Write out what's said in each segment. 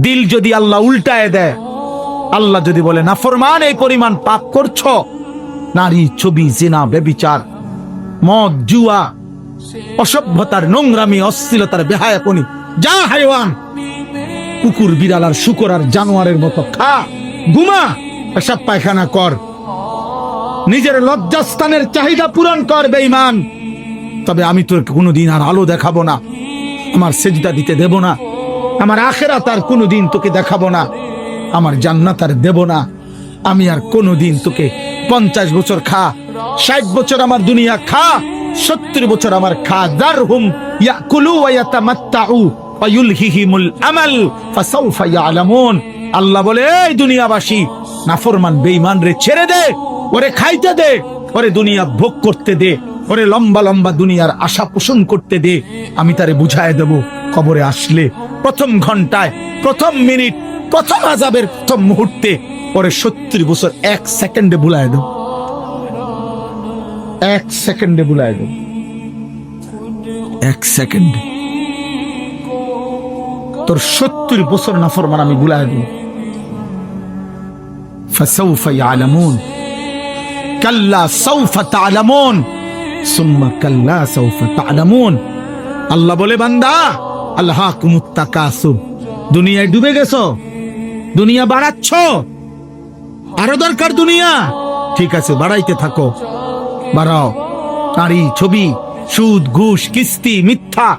দিল যদি আল্লাহ উল্টায় দেয়, আল্লাহ যদি বলে নাফরমান এই পরিমাণ পাপ করছো, নারী, ছবি, জিনা, ব্যভিচার, মদ, জুয়া, অসভ্যতার, নোংরামি, অশ্লীলতার, বেহায়াপনি, যা হাইওয়ান, কুকুর, বিড়াল আর শুকর আর জানোয়ারের মতো খা, ঘুমা, পেশাব পায়খানা কর, নিজের লজ্জাস্থানের চাহিদা পূরণ কর বেঈমান, তবে আমি তোর কোনোদিন আর আলো দেখাবো না, আমার সেজদা দিতে দেব না, আমার আখিরাত আর কোনোদিন তোকে দেখাবো না, আমার জান্নাত আর দেব না, আমি আর কোনোদিন তোকে 50 বছর খা, 60 বছর আমার দুনিয়া খা, 70 বছর আমার খা, যারহুম ইয়াকুলু ওয়া ইয়াতামাত্তাউ ওয়া ইউলহিহিমুল আমাল ফাসাউফা ইয়ালামুন। আল্লাহ বলে, এই দুনিয়াবাসী, নাফরমান বেঈমান রে ছেড়ে দে, ওরে খাইতে দে, ওরে দুনিয়া ভোগ করতে দে, ওরে লম্বা লম্বা দুনিয়ার আশা পোষণ করতে দে, আমি তারে বুঝায় দেব কবরে আসলে প্রথম ঘন্টায়, প্রথম মিনিট, প্রথম আযাবের প্রথম মুহূর্তে পরে 70 বছর 1 সেকেন্ডে ভুলায় দেব, 1 সেকেন্ডে ভুলায় দেব, 1 সেকেন্ডে তোর 70 বছর নাফরমান আমি ভুলায় দেব। ফাসাউফা ইয়ালামুন কাল্লা সাউফা তা'লামুন সুম্মা কাল্লা সাউফা তা'লামুন। আল্লাহ বলে, বান্দা, আলহাকুমুত তাকাসুর, দুনিয়ায় ডুবে গেছো, দুনিয়া বাড়াচ্ছ, আরো দরকার দুনিয়া, ঠিক আছে বাড়াইতে থাকো, বাড়াও, নারী, ছবি, সুদ, ঘুষ, কিস্তি, মিথ্যা,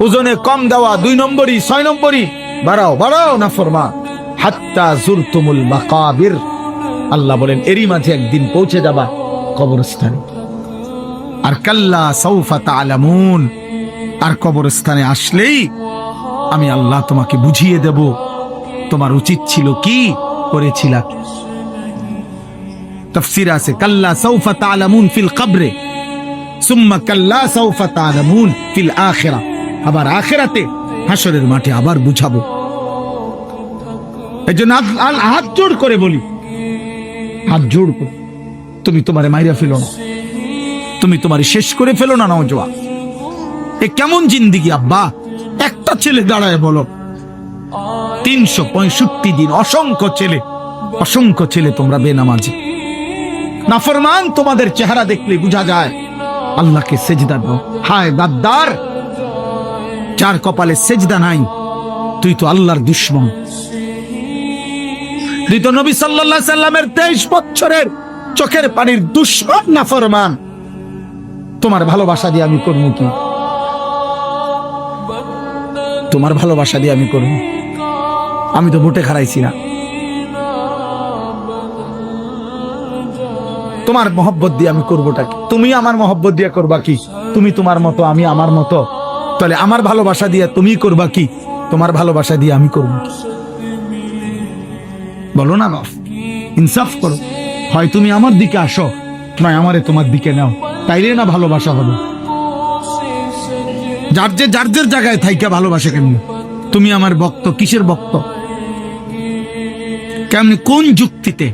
ওজনে কম দেওয়া, 2 নম্বরই, 6 নম্বরই, বাড়াও বাড়াও নাফরমান, হাত্তা জুরতুমুল মাকাবির। আল্লাহ বলেন, এরই মাঝে একদিন পৌঁছে যাবা কবরস্থানে। আর কাল্লা সাউফা তা'লামুন, আর কবরস্থানে আসলেই আমি আল্লাহ তোমাকে বুঝিয়ে দেব তোমার উচিত ছিল কি, করেছিলা কি। তাফসীর আছে, কাল্লা সাউফা তা'লামুন ফিল কবরে সুম্মা কাল্লা সাউফা তা'লামুন ফিল আখিরাহ, আবার আখিরাতে হাসরের মাঠে আবার বুঝাবো। এজন্য হাত জোড় করে বলি, হাত জোড় করে, তুমি তোমারে মাইরা ফেলো না, তুমি তোমারে শেষ করে ফেলো না নওজোয়ান। এ কেমন জিন্দেগি আব্বা? একটা ছেলে দাঁড়ায় বলো, 365 দিন অসংখ্য ছেলে তোমরা বেনামাজি, নাফরমান, তোমাদের চেহারা দেখলে বোঝা যায় আল্লাহকে সেজদা দাও। হায় গাদ্দার, যার কপালে সেজদা নাই, তুই তো আল্লাহর দুশমন। তুই তো নবী সাল্লাল্লাহু আলাইহি সাল্লামের 23 বছরের চোখের পানির দুশমন নাফরমান। তোমার ভালোবাসা দিয়ে আমি করব কি? তোমার ভালোবাসা দিয়ে আমি করব? আমি তো ভোটে হারাইছি না। তোমার মহব্বত দিয়ে আমি করবোটা কি? তুমি আমার মহব্বত দিয়ে করবা কি? তুমি তোমার মতো, আমি আমার মতো, তাহলে আমার ভালোবাসা দিয়ে তুমি করবা কি? তোমার ভালোবাসা দিয়ে আমি করব কি? বলো না বাপ, ইনসাফ করো। হয় তুমি আমার দিকে আসো, নয় আমারে তোমার দিকে নাও, তাইলে না ভালোবাসা হবে। যার যে জায়গায় থাইকা ভালোবাসে কেমনি? তুমি আমার ভক্ত, কিসের ভক্ত? কেমনি, কোন যুক্তিতে?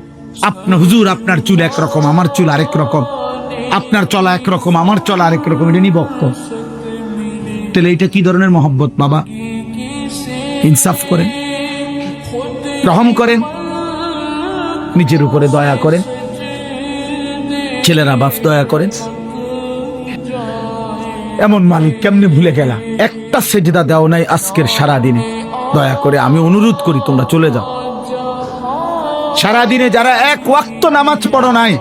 আপনার হুজুর, আপনার চুল একরকম, আমার চুল আরেক রকম, আপনার চলা একরকম, আমার চলা আরেক রকম, এটা নি ভক্ত? তাহলে এটা কি ধরনের মহব্বত বাবা? ইনসাফ করেন, রহম করেন, নিজের উপরে দয়া করেন, ছেলেরা বাপ দয়া করেন। এমন মালিক কেমনে ভুলে গেলা? একটা সেজদা দাও নাই আজকের সারা দিনে। দয়া করে আমি অনুরোধ করি, তোমরা চলে যাও। সারাদিনে যারা 1 ওয়াক্ত নামাজ পড়ো নাই,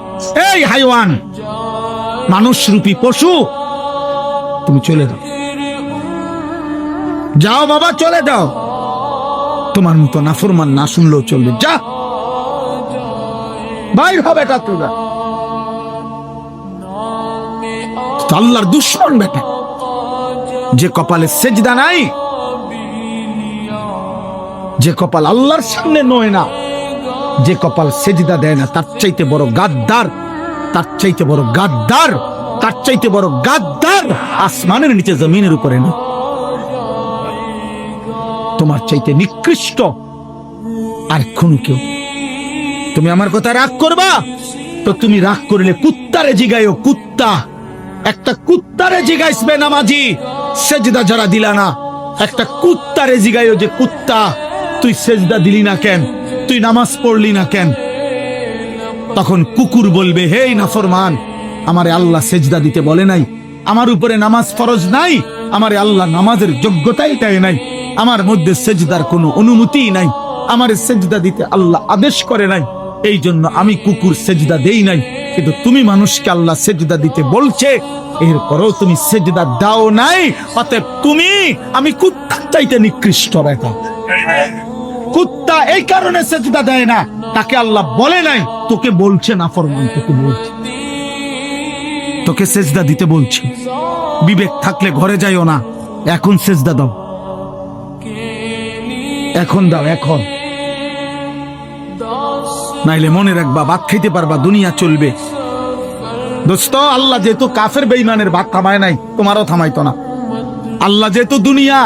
এই হাইওয়ান, মানুষ রূপী পশু, তুমি চলে যাও। যাও বাবা, চলে যাও। তোমার মতো নাফরমান না শুনলেও চলবে, যা বাইর হবে। এটা তোরা আল্লাহর দুশমন বেটা। যে কপালে সেজদা নাই, যে কপাল আল্লাহর সামনে নয় না, যে কপাল সেজদা দেয় না, তার চাইতে বড় গাদ্দার, তার চাইতে বড় গাদ্দার, তার চাইতে বড় গাদ্দার আসমানের নিচে জমিনের উপরে না। তোমার চাইতে নিকৃষ্ট আর কোন কেউ। তুমি আমার কথা রাগ করবা তো তুমি রাগ করলে কুত্তারে জিগাইও। কুত্তা, একটা কুত্তারে জিগাইসবে নামাজি, সেজদা যারা দিলা না, একটা কুত্তারে জিগাইও যে কুত্তা তুই সেজদা দিলি না কেন, তুই নামাজ পড়লি না কেন? তখন কুকুর বলবে, হে নাফরমান, আমারে আল্লাহ সেজদা দিতে বলে নাই, আমার উপরে নামাজ ফরজ নাই, আমারে আল্লাহ নামাজের যোগ্যতাই দেয় নাই, আমার মধ্যে সেজদার কোনো অনুমতি নাই, আমারে সেজদা দিতে আল্লাহ আদেশ করে নাই, এই জন্য আমি কুকুর সেজদা দেই নাই। কিন্তু তুমি মানুষকে আল্লাহ সেজদা দিতে বলছে, এরপরও তুমি সেজদা দাও নাই, অতএব তুমি আমি কুত্তার চাইতে নিকৃষ্ট বেটা। কুত্তা এই কারণে সেজদা দেয় না, তাকে আল্লাহ বলে নাই, তোকে বলছে নাফরমান, তোকে বলছে, তোকে সেজদা দিতে বলছে। বিবেক থাকলে ঘরে যাইও না, এখন সেজদা দাও, এখন দাও, এখন, নাইলে মনে রাখবা ভাত খাইতে পারবা, দুনিয়া চলবে। দোস্ত, আল্লাহ যেহেতু কাফের বেঈমানের ভাত থামায় নাই, তোমারও থামাইতো না। আল্লাহ যেহেতু দুনিয়া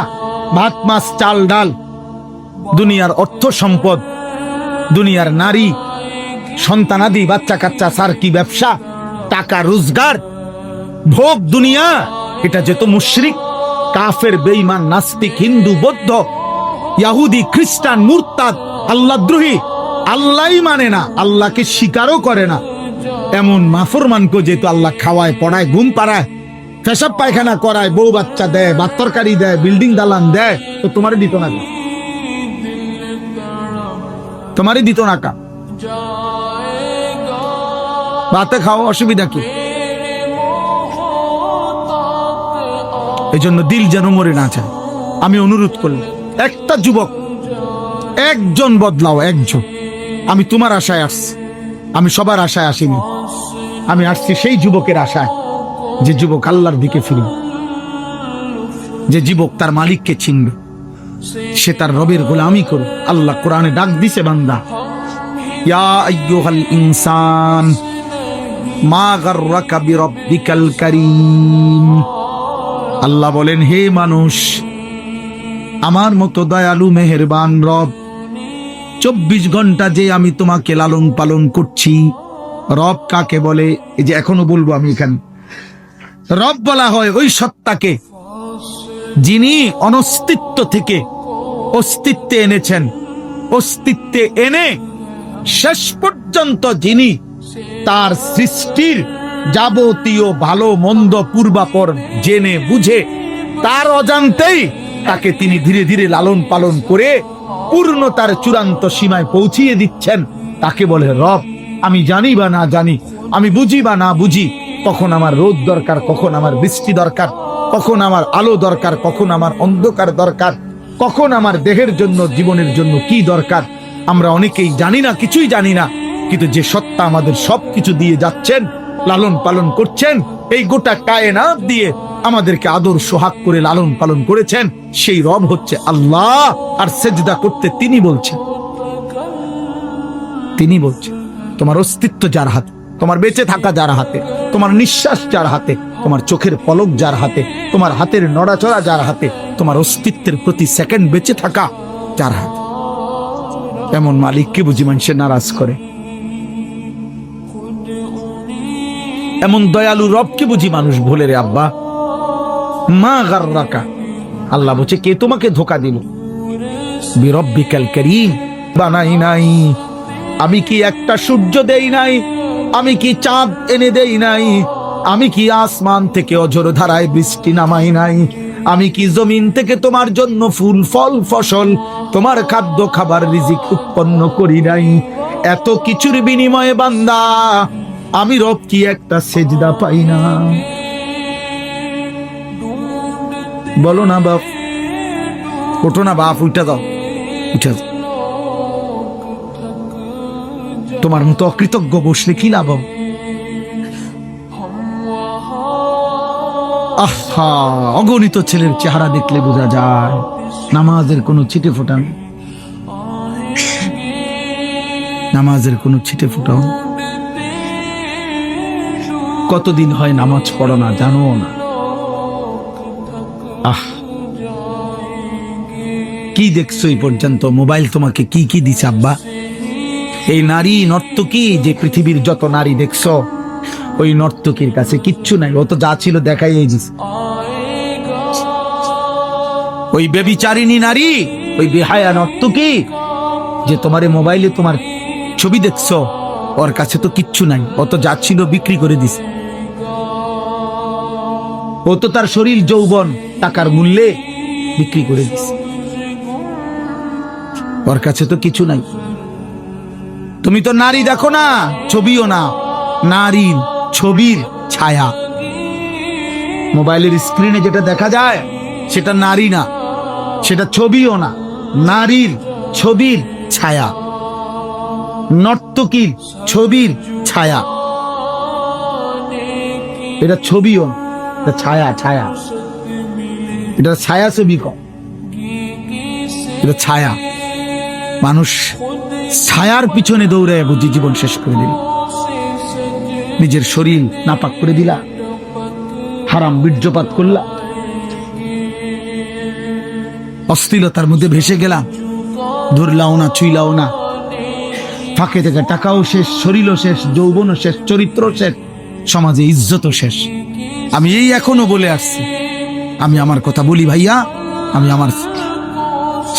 ভাত মাছ চাল ডাল, দুনিয়ার অর্থ সম্পদ, দুনিয়ার নারী সন্তানাদি, বাচ্চা কাচ্চা, সার্কি ব্যবসা, টাকা রোজগার, ভোগ দুনিয়া, এটা যেহেতু মুশরিক, কাফের, বেঈমান, নাস্তিক, হিন্দু, বৌদ্ধ, ইহুদি, খ্রিস্টান, মুরতাদ, আল্লাহদ্রোহী, আল্লাহই মানে না, আল্লাহকে স্বীকারও করে না, এমন নাফরমানকে যেহেতু আল্লাহ খাওয়ায়, পড়ায়, ঘুম পাড়ায়, পেশাব পায়খানা করায়, বউ বাচ্চা দেয়, ভাত তরকারি দেয়, বিল্ডিং দালান দেয়, তো তোমারই দিত না কা? তোমারই দিত না কা? ভাতে খাও, অসুবিধা কি? এই জন্য দিল যেন মরে না যায়। আমি অনুরোধ করলাম, একটা যুবক, একজন বদলাও, একজন। আমি তোমার আশায় আসছি, আমি সবার আশায় আসিনি, আমি আসছি সেই যুবকের আশায়, যে যুবক আল্লাহর দিকে ফিরবে, যে যুবক তার মালিককে চিনবে, সে তার রবের গোলামি করবে। আল্লাহ কোরআনে ডাক দিছে, বান্দা, ইয়া আইয়ুহাল ইনসান মা গাররাকা বিরাব্বিকাল কারীম। আল্লাহ বলেন, হে মানুষ, আমার মতো দয়ালু মেহেরবান রব, 24 ঘন্টা যে আমি তোমাকে লালন পালন করছি। রব কাকে বলে? এই যে এখনো বলবো আমি এখানে, রব বলা হয় ওই সত্তাকে যিনি অনস্তিত্ব থেকে অস্তিত্বে এনেছেন, অস্তিত্বে এনে শেষ পর্যন্ত যিনি তার সৃষ্টির যাবতীয় ভালো মন্দ পূর্বাপর জেনে বুঝে তার অজান্তেই তাকে তিনি ধীরে ধীরে লালন পালন করে পূর্ণতার চূড়ান্ত সীমায় পৌঁছিয়ে দিচ্ছেন, তাকে বলে রব। আমি জানি বা না জানি, আমি বুঝি বা না বুঝি, কখন আমার রোদ দরকার, কখন আমার বৃষ্টি দরকার, কখন আমার আলো দরকার, কখন আমার অন্ধকার দরকার, কখন আমার দেহের জন্য, জীবনের জন্য কি দরকার, আমরা অনেকেই জানি না, কিছুই জানি না। কিন্তু যে সত্তা আমাদের সবকিছু দিয়ে যাচ্ছেন, লালন পালন করছেন, এই গোটা কায়নাত দিয়ে আমাদেরকে আদর সোহাগ করে লালন পালন করেছেন, সেই রব হচ্ছে আল্লাহ। আর সেজদা করতে তিনি বলছেন, তিনি বলছেন। তোমার অস্তিত্ব যার হাতে, তোমার বেঁচে থাকা যার হাতে, তোমার নিঃশ্বাস যার হাতে, তোমার চোখের পলক যার হাতে, তোমার হাতের নড়াচড়া যার হাতে, তোমার অস্তিত্বের প্রতি সেকেন্ড বেঁচে থাকা যার হাতে, এমন মালিককে বুঝি মানুষে নারাজ করে? এমন দয়ালু রবকে বুঝি মানুষ ভোলে রে আব্বা? মা গাররাকা, আল্লাহ বলছে, কে তোমাকে ধোকা দিল? বিরব্বিকাল কারীম, বানাই নাই আমি কি একটা সূর্য দেই নাই? আমি কি চাঁদ এনে দেই নাই? আমি কি আসমান থেকে অঝোর ধারায় বৃষ্টি নামাই নাই? আমি কি জমিন থেকে তোমার জন্য ফুল ফল ফসল, তোমার খাদ্য খাবার রিজিক উৎপন্ন করি নাই? এত কিছুর বিনিময়ে বান্দা, আমি রব কি একটা সেজদা পাই না? বলো না বাপ, ওঠো না বাপ, উঠে দাও, উঠে দাও। তোমার মতো অকৃতজ্ঞ বসলে কি লাভ? আহা, অগণিত ছেলের চেহারা দেখলে বোঝা যায় নামাজের কোনো ছিটে ফোটা নেই, নামাজের কোনো ছিটে ফোটাও। কতদিন হয় নামাজ পড়ো না, জানো না? আহ, কি দেখছো এই পর্যন্ত? মোবাইল তোমাকে কি কি দিছে আব্বা? এই নারী নর্তকী, যে পৃথিবীর যত নারী দেখছো, ওই নর্তকীর কাছে কিচ্ছু নাই, ও তো যা ছিল দেখাই দিছে। ওই বেবিচারিণী নারী, ওই বেহায়া নর্তকী, যে তোমার এই মোবাইলে তোমার ছবি দেখছো, ওর কাছে তো কিচ্ছু নাই, ও তো যাচ্ছিল বিক্রি করে দিস। ও তো তার শরীর যৌবন টাকার মূল্যে বিক্রি করে দিস, ওর কাছে তো কিছু নাই। তুমি তো নারী দেখো না, ছবিও না, নারীর ছবির ছায়া। মোবাইলের স্ক্রিনে যেটা দেখা যায় সেটা নারী না, সেটা ছবিও না, নারীর ছবির ছায়া, নর্তকীর ছবির ছায়া। এটা ছবিও না, এটা ছায়া। ছায়া, এটা ছায়া ছবি কম, এটা ছায়া। মানুষ ছায়ার পিছনে দৌড়ায় বুঝি জীবন শেষ করে দিল, নিজের শরীর নাপাক করে দিলা, হারাম বীর্যপাত করলা, অশ্লীলতার মধ্যে ভেসে গেলাম, ধরলাও না, ছুইলাও না, ফাঁকে থেকে টাকাও শেষ, শরীরও শেষ, যৌবনও শেষ, চরিত্র শেষ, সমাজে ইজ্জতও শেষ। আমি এই এখনো বলে আসছি, আমি আমার কথা বলি ভাইয়া, আমি আমার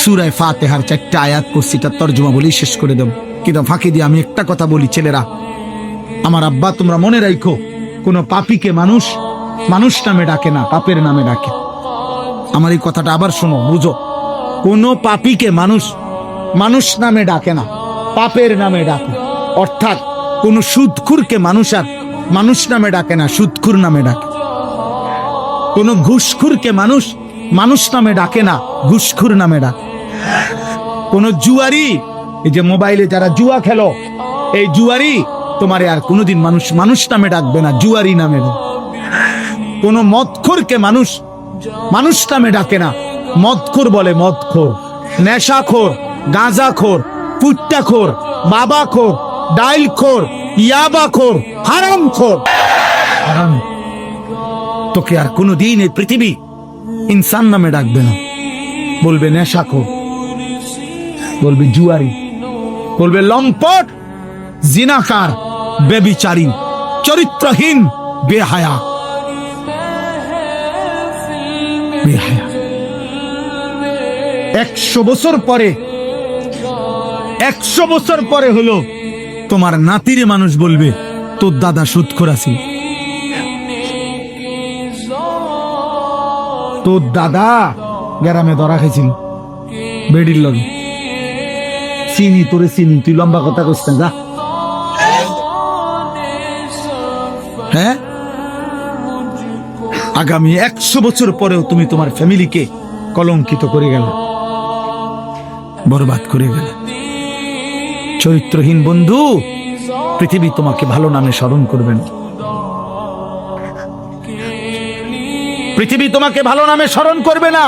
সূরা ফাতিহার 4টা আয়াত করছি, তার তর্জমা বলেই শেষ করে দেব। কিন্তু ফাঁকি দিয়ে আমি একটা কথা বলি, ছেলেরা, আমার আব্বা, তোমরা মনে রাখো, কোন পাপীকে মানুষ মানুষ নামে ডাকে না, পাপের নামে ডাকে। আমার এই কথাটা আবার শোনো, বুঝো, কোন পাপীকে মানুষ মানুষ নামে ডাকে না, পাপের নামে ডাকে। অর্থাৎ কোন সুদখুরকে মানুষ আর মানুষ নামে ডাকে না, সুদখুর নামে ডাকে। কোন ঘুষখুরকে মানুষ মানুষ নামে ডাকে না, ঘুষখুর নামে ডাকে। কোন জুয়ারি, এই যে মোবাইলে যারা জুয়া খেলো, এই জুয়ারি তোমারে আর কোনোদিন মানুষ মানুষ নামে ডাকবে না, জুয়ারি নামে ডাকবে। কোন মদখোরকে মানুষ মানুষ নামে ডাকে না, মদখোর বলে মদখোর, নেশাখোর, গাঁজাখোর, পুট্টাখোর, বাবাখোর, ডাইলখোর, ইয়াবাখোর, হারামখোর। হারাম তোকে আর কোনোদিন এই পৃথিবী ইনসান নামে ডাকবে না, বলবে নেশাখোর, বলবে জুয়ারি, বলবে লম্পট, জিনাকার, বেবিচারী, চরিত্রহীন, বেহায়া। বেহায়া 100 বছর পরে, 100 বছর পরে হলো তোমার নাতিরে মানুষ বলবে তোর দাদা সুদখোর আছিল, তোর দাদা গ্রামে ধরা খাইছিল বেডির লগে, চিনি তোরে চিনি, তুই লম্বা কথা কইস না, যা। হ্যাঁ, আগামী 100 বছর পরেও তুমি তোমার ফ্যামিলিকে কলঙ্কিত করে গেল, বরবাদ করে গেল। চরিত্রহীন বন্ধু, পৃথিবী তোমাকে ভালো নামে স্মরণ করবে না, পৃথিবী তোমাকে ভালো নামে স্মরণ করবে না,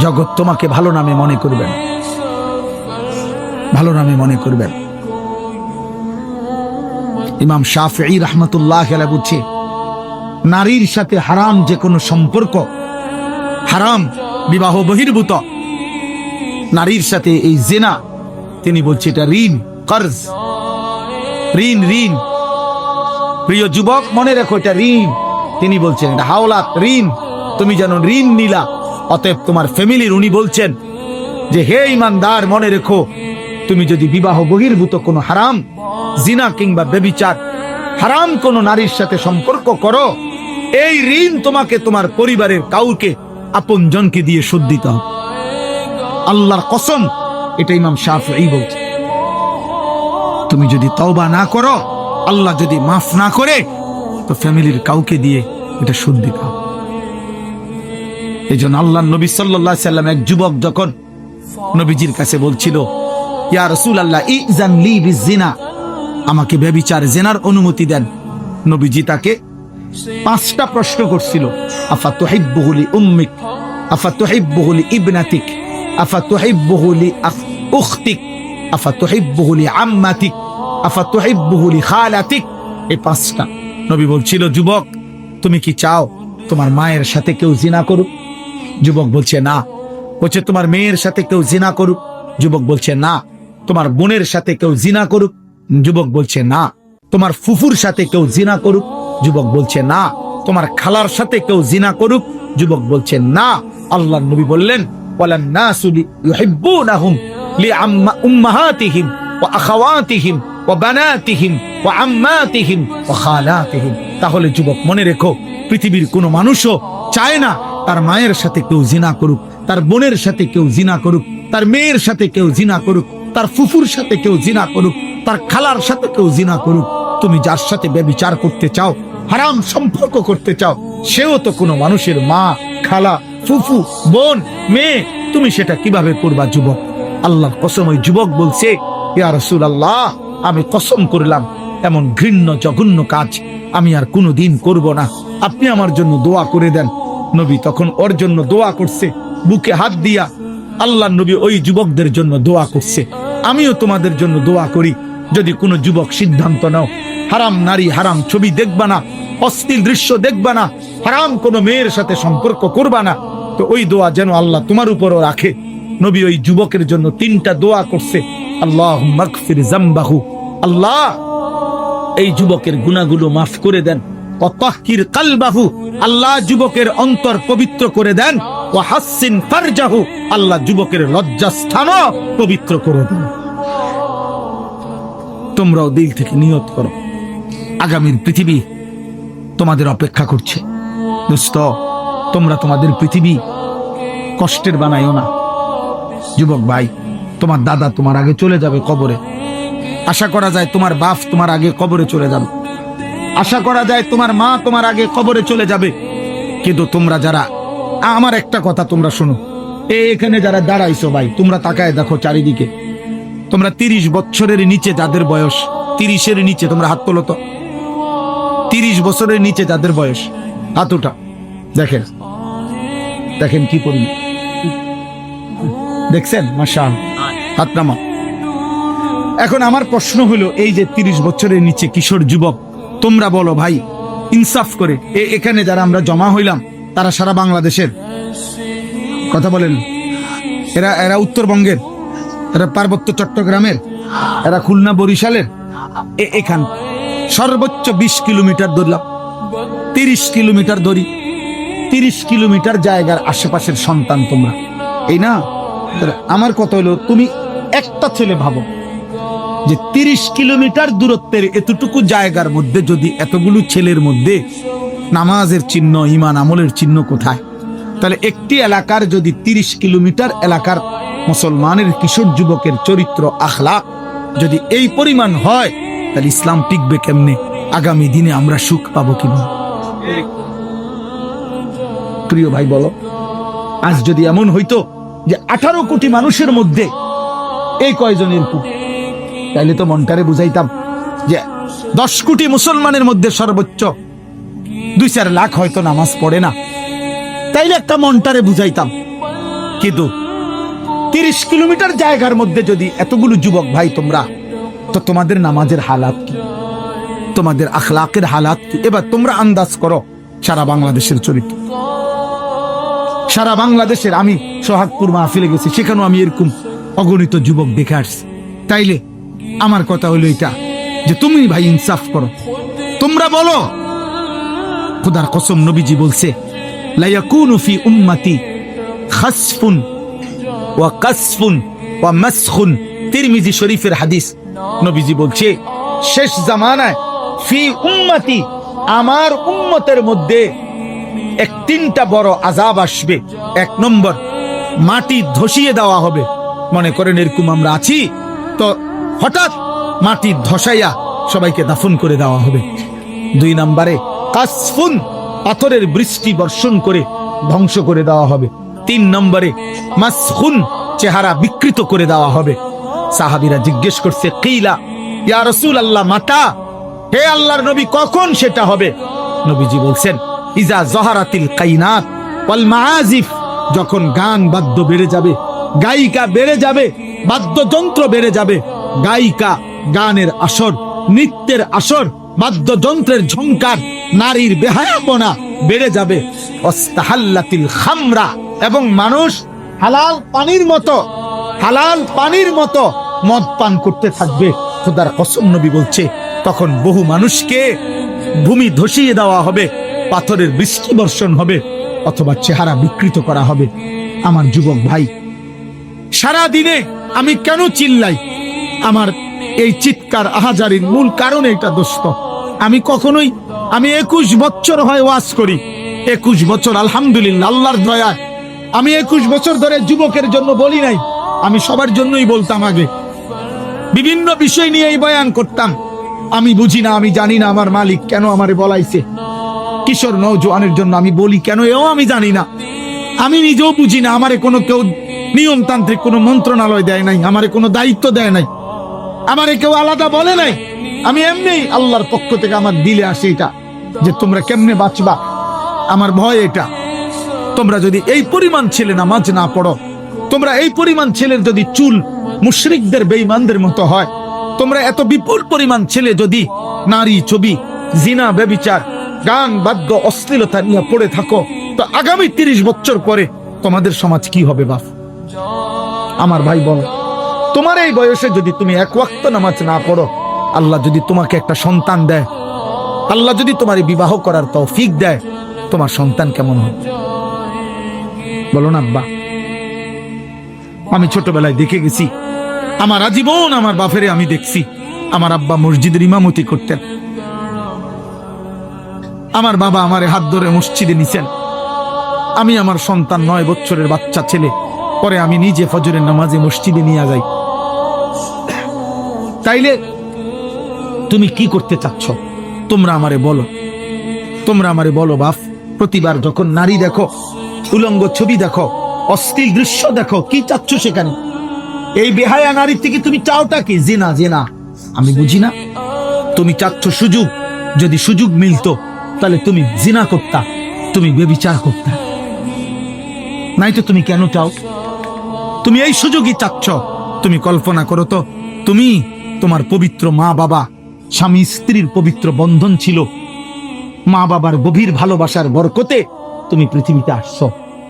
জগৎ তোমাকে ভালো নামে মনে করবে না, ভালো নামে মনে করবেন। ইমাম শাফিঈ রাহমাতুল্লাহ আলাইহি বলছে, নারীর সাথে হারাম যে কোনো সম্পর্ক, হারাম, বিবাহ বহির্ভূত নারীর সাথে এই জিনা, তিনি বলছে এটা ঋণ, কর্জ, ঋণ, ঋণ। প্রিয় যুবক, মনে রাখো এটা ঋণ। তিনি বলছেন এটা হাওলাত, ঋণ, তুমি যেন ঋণ নিলা। অতএব তোমার ফ্যামিলির উনি বলছেন যে হে ইমানদার, মনে রেখো, তুমি যদি বিবাহ বহির্ভূত কোনো হারাম, জিনা কিংবা ব্যভিচার, হারাম কোনো নারীর সাথে সম্পর্ক করো, এই ঋণ তোমাকে তোমার পরিবারের কাউকে, আপনজনকে দিয়ে শোধ দিতে হবে। আল্লাহর কসম, এটা ইমাম শাফিঈ বলছে। তুমি যদি তওবা না করো, আল্লাহ যদি মাফ না করে, তো ফ্যামিলির কাউকে দিয়ে এটা শোধ দিতে হবে। এই জন্য আল্লাহর নবী সাল্লাল্লাহু আলাইহি সাল্লাম, এক যুবক যখন নবীজির কাছে বলছিল, ইয়া রাসূলুল্লাহ ইযান লি বিজিনা, আমাকে ব্যভিচার, জিনার অনুমতি দেন। নবীজি তাকে 5টা প্রশ্ন করছিল। আফাতুহিব্বুহু লি উম্মিক, আফাতুহিব্বুহু লি ইবনাতিক, আফাতুহিব্বুহু লি উখতিক, আফাতুহিব্বুহু লি আম্মাতিক, আফাতুহিব্বুহু লি খালাতিক। এই 5টা। নবী বলছিল, যুবক, তুমি কি চাও তোমার মায়ের সাথে কেউ জিনা করুক? যুবক বলছে না। বলছে তোমার মেয়ের সাথে কেউ জিনা করুক? যুবক বলছে না। তোমার বোনের সাথে কেউ জিনা করুক? যুবক বলছে না। তোমার ফুফুর সাথে কেউ জিনা করুক? যুবক বলছে না। তোমার খালার সাথে কেউ জিনা করুক? যুবক বলছে না। আল্লাহর নবী বললেন, ওয়ালান নাসু ইউহিব্বুনাহুম লিউম্মাহাতিহিম ওয়া আখাওয়াতিহিম ওয়া বানাতিহিম ওয়া আম্মাতিহিম ওয়া খালাতিহিম। তাহলে যুবক মনে রেখো, পৃথিবীর কোনো মানুষও চায় না তার মায়ের সাথে কেউ জিনা করুক, তার বোনের সাথে কেউ জিনা করুক, তার মেয়ের সাথে কেউ জিনা করুক, তার ফুফুর সাথে কেউ জিনা করুক, তার খালার সাথে কেউ জিনা করুক। তুমি যার সাথে ব্যভিচার করতে চাও, হারাম সম্পর্ক করতে চাও, সেও তো কোনো মানুষের মা, খালা, ফুফু, বোন, মেয়ে। তুমি সেটা কিভাবে করবা যুবক? আল্লাহর কসম, ওই যুবক বলছে, ইয়া রাসূলুল্লাহ, আমি কসম করলাম এমন ঘৃণ্য জঘন্য কাজ আমি আর কোনোদিন করব না, আপনি আমার জন্য দোয়া করে দেন। নবী তখন ওর জন্য দোয়া করছে, বুকে হাত দিয়া আল্লাহর নবী ওই যুবকদের জন্য দোয়া করছে। আমিও তোমাদের জন্য দোয়া করি, যদি কোনো যুবক সিদ্ধান্ত নাও হারাম নারী, হারাম ছবি দেখবা না, অশ্লীল দৃশ্য দেখবা না, হারাম কোনো মেয়ের সাথে সম্পর্ক করবা না, তো ওই দোয়া যেন আল্লাহ তোমার উপরও রাখে। নবী ওই যুবকের জন্য 3টা দোয়া করছে। আল্লাহুম্মা গফির যামবাহু, আল্লাহ এই যুবকের গুনাহগুলো মাফ করে দেন। ওয়া তাহহির কলবাহু, আল্লাহ যুবকের অন্তর পবিত্র করে দেন। ওয়া হাসসিন ফারজাহু, আল্লাহ যুবকের লজ্জাস্থানও পবিত্র করে দেন। তোমরাও দিল থেকে নিয়ত করো, আগামীর পৃথিবী তোমাদের অপেক্ষা করছে। দোস্ত, তোমরা তোমাদের পৃথিবী কষ্টের বানাইও না। যুবক ভাই, তোমার দাদা তোমার আগে চলে যাবে কবরে, আশা করা যায় তোমার বাপ তোমার আগে কবরে চলে যাবে, আশা করা যায় তোমার মা তোমার আগে কবরে চলে যাবে। কিন্তু তোমরা যারা, আমার একটা কথা তোমরা শোনো, এখানে যারা দাঁড়াইছো ভাই, তোমরা তাকায় দেখো চারিদিকে, তোমরা 30 বছরের নিচে যাদের বয়স, 30-এর নিচে, তোমরা হাত তোলো তো। 30 বছরের নিচে যাদের বয়স, হাত উঠা, দেখেন দেখেন কি করি, দেখছেন? মাশাআল্লাহ, হাত নামা। এখন আমার প্রশ্ন হলো, এই যে 30 বছরের নিচে কিশোর যুবক, তোমরা বলো ভাই, ইনসাফ করে, এখানে যারা আমরা জমা হইলাম, তারা সারা বাংলাদেশের কথা বলেন? এরা উত্তরবঙ্গের, এরা পার্বত্য চট্টগ্রামের, এরা খুলনা বরিশালের, এখান সর্বোচ্চ 20 কিলোমিটার ধরলাম, 30 কিলোমিটার ধরি, 30 কিলোমিটার জায়গার আশেপাশের সন্তান তোমরা, এই না? আমার কথা হলো, তুমি একটা ছেলে ভাবো যে 30 কিলোমিটার দূরত্বের এতটুকু জায়গার মধ্যে যদি এতগুলো ছেলের মধ্যে নামাজের চিহ্ন, ঈমান আমলের চিহ্ন কোথায়? তাহলে একটি এলাকার যদি 30 কিলোমিটার এলাকার মুসলমানের কিশোর যুবকের চরিত্র, আখলাক যদি এই পরিমাণ হয়, তাহলে ইসলাম টিকবে কেমনে? আগামী দিনে আমরা সুখ পাবো কিভাবে? প্রিয় ভাই বলো, আজ যদি এমন হইতো যে 18 কোটি মানুষের মধ্যে এই কয়জন এরকম, তাইলে তো মনটারে বুঝাইতাম যে 10 কোটি মুসলমানের মধ্যে সর্বোচ্চ 2-4 লাখ হয়তো নামাজ পড়ে না, তাইলে একটা মনটারে বুঝাইতাম। কিন্তু 30 কিলোমিটার জায়গার মধ্যে যদি এতগুলো যুবক ভাই তোমরা, তো তোমাদের নামাজের হালাত কি, তোমাদের আখলাকের হালাত কি? এবার তোমরা আন্দাজ করো সারা বাংলাদেশের চরিত্র, সারা বাংলাদেশের। আমি সোহাগপুর মাহফিলে গেছি, সেখানেও আমি এরকম অগণিত যুবক দেখে আসছি। তাইলে আমার কথা হলো এটা, যে তুমি ভাই ইনসাফ করো, তোমরা বলো। খোদার কসম, নবীজি বলছে, লা ইয়াকুনু ফি উম্মতি খাসফুন ওয়া কাসফুন ওয়া মাসখুন, তিরমিজি শরীফের হাদিস। নবীজি বলছে, শেষ জামানায় ফি উম্মতি, আমার উম্মতের মধ্যে 3টা বড় আযাব আসবে। 1 নম্বর, মাটি ধসিয়ে দেওয়া হবে। মনে করেন এরকম আমরা আছি, তো হঠাৎ মাটি ধসাইয়া সবাইকে দাফন করে দেওয়া হবে। 2 নম্বরে কাসফুন, পাথরের বৃষ্টি বর্ষণ করে ধ্বংস করে দেওয়া হবে। 3 নম্বরে মাসখুন, চেহারা বিকৃত করে দেওয়া হবে। সাহাবীরা জিজ্ঞেস করছে, কিলা ইয়া রাসূলুল্লাহ মাতা, হে আল্লাহর নবী, কখন সেটা হবে? নবীজি বলছেন, ইজা জহারাতিল কাইনাত ওয়াল মাআজিফ, যখন গান বাদ্য বেড়ে যাবে, গায়িকা বেড়ে যাবে, বাদ্যযন্ত্র বেড়ে যাবে, গায়িকা, গানের আসর, নৃত্যের আসর, বাদ্যযন্ত্রের ঝংকার, নারীর বেহায়াপনা বেড়ে যাবে। ওয়াস্তাহাল্লাতিল খামরা, এবং মানুষ হালাল পানির মতো মদ পান করতে থাকবে। খোদার কসম, নবী বলছে, তখন বহু মানুষকে ভূমি ধসিয়ে দেওয়া হবে, পাথরের বৃষ্টি বর্ষণ হবে, অথবা চেহারা বিকৃত করা হবে। আমার যুবক ভাই, সারা দিনে আমি কেন চিল্লাই? আমার এই চিৎকার আহাজারির মূল কারণ এটা দোস্ত। আমি 21 বছর হয় ওয়াজ করি, 21 বছর আলহামদুলিল্লাহ আল্লাহর দয়ায় আমি 21 বছর ধরে যুবকের জন্য বলি নাই, আমি সবার জন্যই বলতাম। আগে বিভিন্ন বিষয় নিয়ে এই বয়ান করতাম। আমি বুঝি না, আমি জানি না আমার মালিক কেন আমারে বলাইছে। কিশোর নওজোয়ানের জন্য আমি বলি কেন, এও আমি জানি না। আমি নিজেও বুঝি না, আমারে কোনো কেউ নিয়মতান্ত্রিক কোনো মন্ত্রণালয় দেয় নাই, আমারে কোনো দায়িত্ব দেয় নাই, আমারে কেউ আলাদা বলে নাই। আমি এমনি আল্লাহর পক্ষ থেকে আমার দিলে আসে এটা যে তোমরা কেমনে বাঁচবা। আমার ভয় এটা, তোমরা যদি এই পরিমাণ ছেলে নামাজ না পড়ো, তোমরা এই পরিমাণ ছেলের যদি চুল মুশরিকদের বেঈমানদের মতো হয়, তোমরা এত বিপুল পরিমাণ ছেলে যদি নারী ছবি জিনা ব্যভিচার গান বাদ্য অশ্লীলতা নিয়ে পড়ে থাকো, তো আগামী 30 বছর পরে তোমাদের সমাজ কি হবে বাপ? আমার ভাই বলো, তোমার এই বয়সে যদি তুমি এক ওয়াক্ত নামাজ না পড়ো, আল্লাহ যদি তোমাকে একটা সন্তান দেয়, আল্লাহ যদি তোমার বিবাহ করার তৌফিক দেয়, তোমার সন্তান কেমন হবে বলো না আব্বা? আমি ছোটবেলায় দেখে গেছি, আমার আজীবন আমার বাপেরে আমি দেখছি। আমার আব্বা মসজিদের ইমামতি করতেন, আমার বাবা আমারে হাত ধরে মসজিদে নিছেন। আমি আমার সন্তান 9 বছরের বাচ্চা ছেলে, পরে আমি নিজে ফজরের নামাজে মসজিদে নিয়ে যাই। তাইলে তুমি কি করতে চাচ্ছ? তোমরা আমারে বলো, তোমরা আমারে বলো বাপ। প্রতিবার যখন নারী দেখো, উলঙ্গ ছবি দেখো, অশ্লীল দৃশ্য দেখো, কি চাচ্ছ সেখানে? এই বেহায়া নারীর থেকে তুমি চাওটা কি? জিনা। জিনা আমি বুঝি না। তুমি চাচ্ছ সুযোগ, যদি সুযোগ মিলতো তাহলে তুমি জিনা করতা, তুমি ব্যভিচার করতা। নাই তো তুমি কেন চাও? তুমি এই সুযোগই চাচ্ছ। তুমি কল্পনা করো তো, তুমি তোমার পবিত্র মা বাবা, স্বামী স্ত্রীর পবিত্র বন্ধন ছিল, মা বাবার গভীর ভালোবাসার বরকতে তুমি পৃথিবীতে আসছো।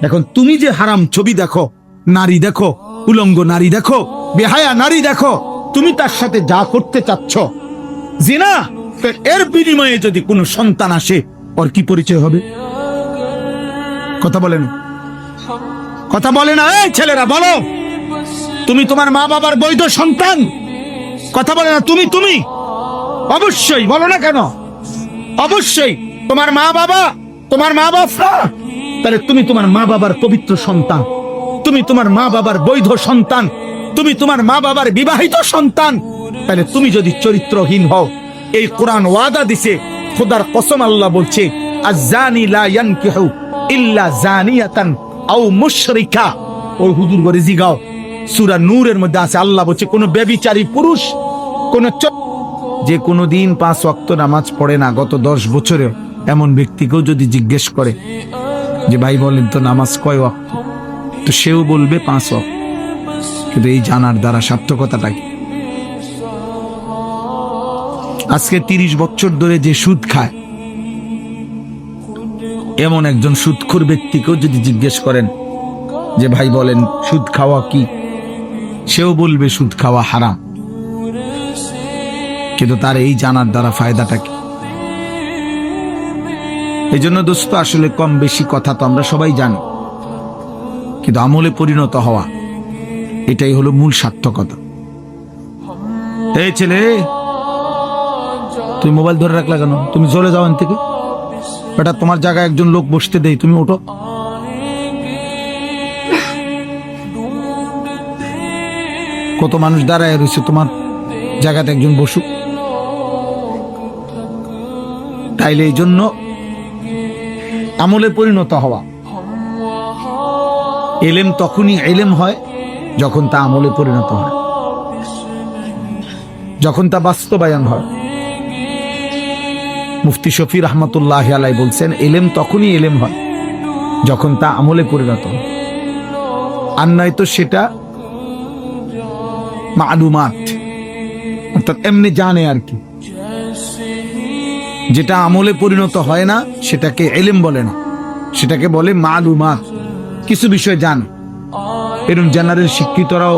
এখন তুমি যে হারাম ছবি দেখো, নারী দেখো, উলঙ্গ নারী দেখো, বেহায়া নারী দেখো, তুমি তার সাথে যা করতে চাচ্ছ জিনা, এর বিনিময়ে যদি কোনো সন্তান আসে, ওর কি পরিচয় হবে? কথা বলেন, কথা বলে না। এই ছেলেরা বলো, তুমি তোমার মা বাবার বৈধ সন্তান? কথা বলে না। তুমি অবশ্যই বলো না কেন? অবশ্যই তোমার মা বাবা, তোমার মা বাবা, তাহলে তুমি তোমার মা বাবার পবিত্র সন্তান, তুমি তোমার মা বাবার বৈধ সন্তান, তুমি তোমার মা বাবার বিবাহিত সন্তান। তাহলে তুমি যদি চরিত্রহীন হও, এই কোরআন ওয়াদা দিছে, খোদার কসম আল্লাহ বলছে, আয-জানি লা ইয়ানকিহু ইল্লা জানিয়াতান আও মুশরিকা। ওই হুজুর করে জিগাও, সূরা নূরের মধ্যে আছে, আল্লাহ বলছে কোন ব্যভিচারী পুরুষ, কোন যে কোনদিন 5 ওয়াক্ত নামাজ পড়ে না গত 10 বছরে, এমন ব্যক্তিকেও যদি জিজ্ঞেস করে যে ভাই বলেন তো নামাজ কয় ওয়াক্ত, তো সেও বলবে 5 ওয়াক্ত। কিন্তু এই জানার দ্বারা সার্থকতাটা কি? আজকে 30 বছর ধরে যে সুদ খায়, এমন একজন সুদখোর ব্যক্তিকেও যদি জিজ্ঞেস করেন যে ভাই বলেন সুদ খাওয়া কি, সেও বলবে সুদ খাওয়া হারাম। কিন্তু তার এই জানার দ্বারা ফায়দাটা কি? এই জন্য দোস্ত, আসলে কম বেশি কথা তো আমরা সবাই জানি, কিন্তু আমলে পরিণত হওয়া, এটাই হলো মূল সার্থকতা। এই ছেলে, তুমি মোবাইল ধরে রাখলা কেন? তুমি চলে যাও এখান থেকে। বেটা, তোমার জায়গায় একজন লোক বসতে দেই, তুমি ওঠো। কত মানুষ দাঁড়ায় রয়েছে, তোমার জায়গাতে একজন বসুক। তাইলে এই জন্য আমলে পরিণত হওয়া, এলেম তখনই এলেম হয় যখন তা আমলে পরিণত হয়, যখন তা বাস্তবায়ন হয়। মুফতি শফি রহমতুল্লাহ আলাই বলছেন, এলেম তখনই এলেম হয় যখন তা আমলে পরিণত হয়, আর নয়তো সেটা মালুমাত, অর্থাৎ এমনি জানে আর কি। যেটা আমলে পরিণত হয় না সেটাকে এলেম বলে না, সেটাকে বলে মালুমাত, কিছু বিষয় জানে। এরকম জেনারেল শিক্ষিতরাও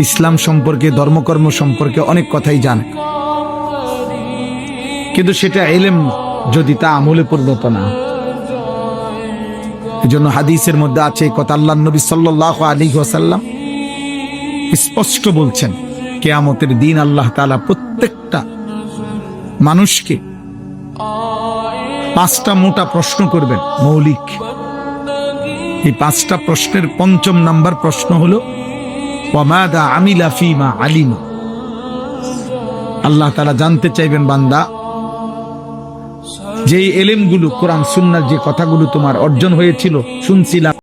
ইসলাম সম্পর্কে, ধর্মকর্ম সম্পর্কে অনেক কথাই জানে, কিন্তু সেটা এলেম যদি তা আমলে পরিণত না। এই জন্য হাদিসের মধ্যে আছে কথা, আল্লাহর নবী সাল্লাল্লাহু আলাইহি ওয়াসাল্লাম স্পষ্ট বলছেন কিয়ামতের দিন আল্লাহ তাআলা প্রত্যেকটা মানুষকে 5টা মোটা প্রশ্ন করবেন, মৌলিক। এই 5টা প্রশ্নের 5ম নাম্বার প্রশ্ন হলো ওয়ামাদা আমিলা ফিমা আলিমা। আল্লাহ তাআলা জানতে চাইবেন, বান্দা যেই এলেমগুলো, কোরআন সুন্নাহর যে কথাগুলো তোমার অর্জন হয়েছিল, শুনছিলাম